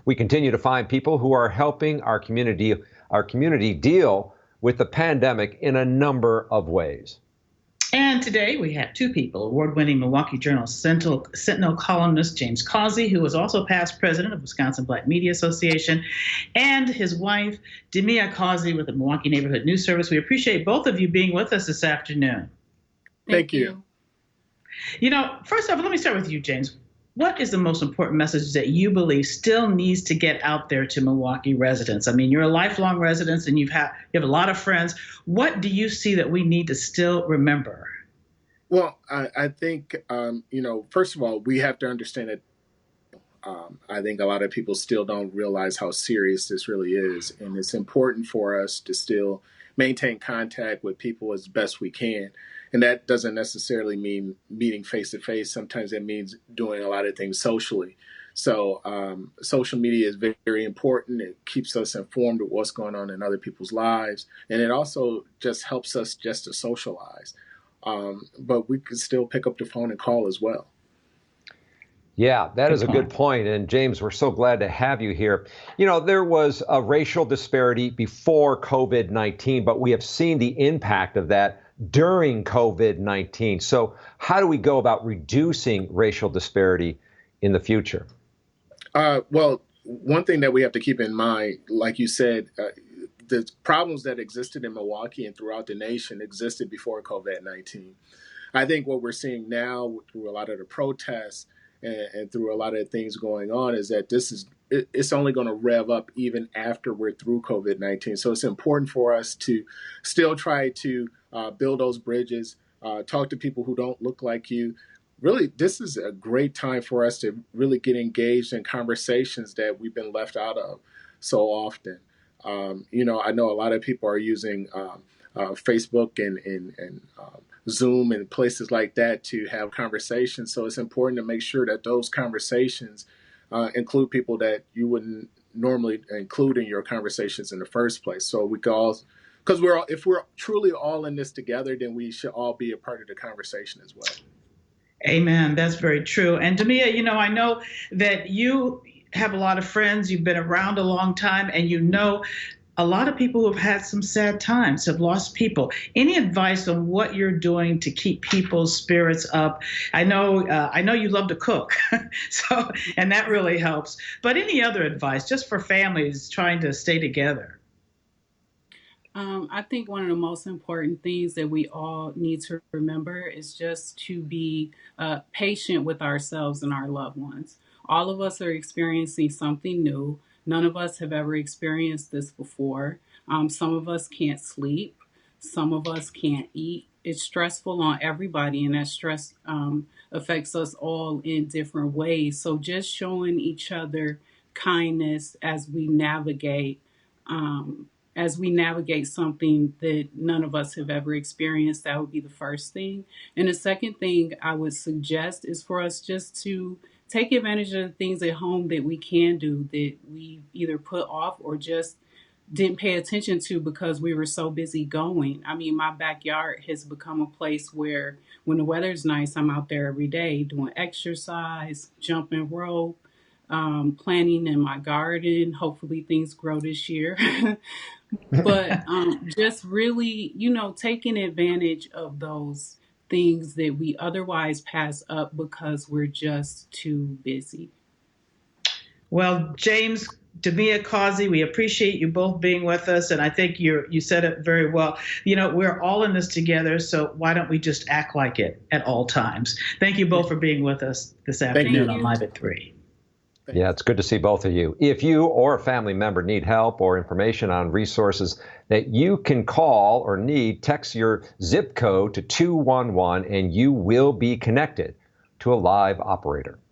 We continue to find people who are helping our community deal with the pandemic in a number of ways. And today we have two people, award-winning Milwaukee Journal Sentinel columnist James Causey, who was also past president of Wisconsin Black Media Association, and his wife, Damia Causey with the Milwaukee Neighborhood News Service. We appreciate both of you being with us this afternoon. Thank you. First off, let me start with you, James. What is the most important message that you believe still needs to get out there to Milwaukee residents? I mean, you're a lifelong resident and you have a lot of friends. What do you see that we need to still remember? Well, I think, first of all, we have to understand that I think a lot of people still don't realize how serious this really is. And it's important for us to still maintain contact with people as best we can. And that doesn't necessarily mean meeting face to face. Sometimes it means doing a lot of things socially. So social media is very, very important. It keeps us informed of what's going on in other people's lives. And it also just helps us just to socialize. But we can still pick up the phone and call as well. Yeah, that is a good point. And James, we're so glad to have you here. There was a racial disparity before COVID-19, but we have seen the impact of that during COVID-19. So how do we go about reducing racial disparity in the future? Well, one thing that we have to keep in mind, like you said, the problems that existed in Milwaukee and throughout the nation existed before COVID-19. I think what we're seeing now through a lot of the protests and through a lot of things going on is that it's only going to rev up even after we're through COVID-19. So it's important for us to still try to build those bridges, talk to people who don't look like you. Really, this is a great time for us to really get engaged in conversations that we've been left out of so often. I know a lot of people are using Facebook and Zoom and places like that to have conversations. So it's important to make sure that those conversations include people that you wouldn't normally include in your conversations in the first place. So we can all, because if we're truly all in this together, then we should all be a part of the conversation as well. Amen. That's very true. And Damia, I know that you have a lot of friends. You've been around a long time, and a lot of people who have had some sad times, have lost people. Any advice on what you're doing to keep people's spirits up? I know you love to cook, and that really helps. But any other advice just for families trying to stay together? I think one of the most important things that we all need to remember is just to be patient with ourselves and our loved ones. All of us are experiencing something new. None of us have ever experienced this before. Some of us can't sleep. Some of us can't eat. It's stressful on everybody, and that stress affects us all in different ways. So just showing each other kindness as we navigate something that none of us have ever experienced, that would be the first thing. And the second thing I would suggest is for us just to take advantage of the things at home that we can do that we either put off or just didn't pay attention to because we were so busy going. I mean, my backyard has become a place where when the weather's nice, I'm out there every day doing exercise, jumping rope, planting in my garden. Hopefully things grow this year. But just really, taking advantage of those things that we otherwise pass up because we're just too busy. Well, James, Damia Causey, we appreciate you both being with us. And I think you said it very well. We're all in this together, so why don't we just act like it at all times? Thank you both for being with us this afternoon on Live at 3. Yeah, it's good to see both of you. If you or a family member need help or information on resources that you can call or need, text your zip code to 211 and you will be connected to a live operator.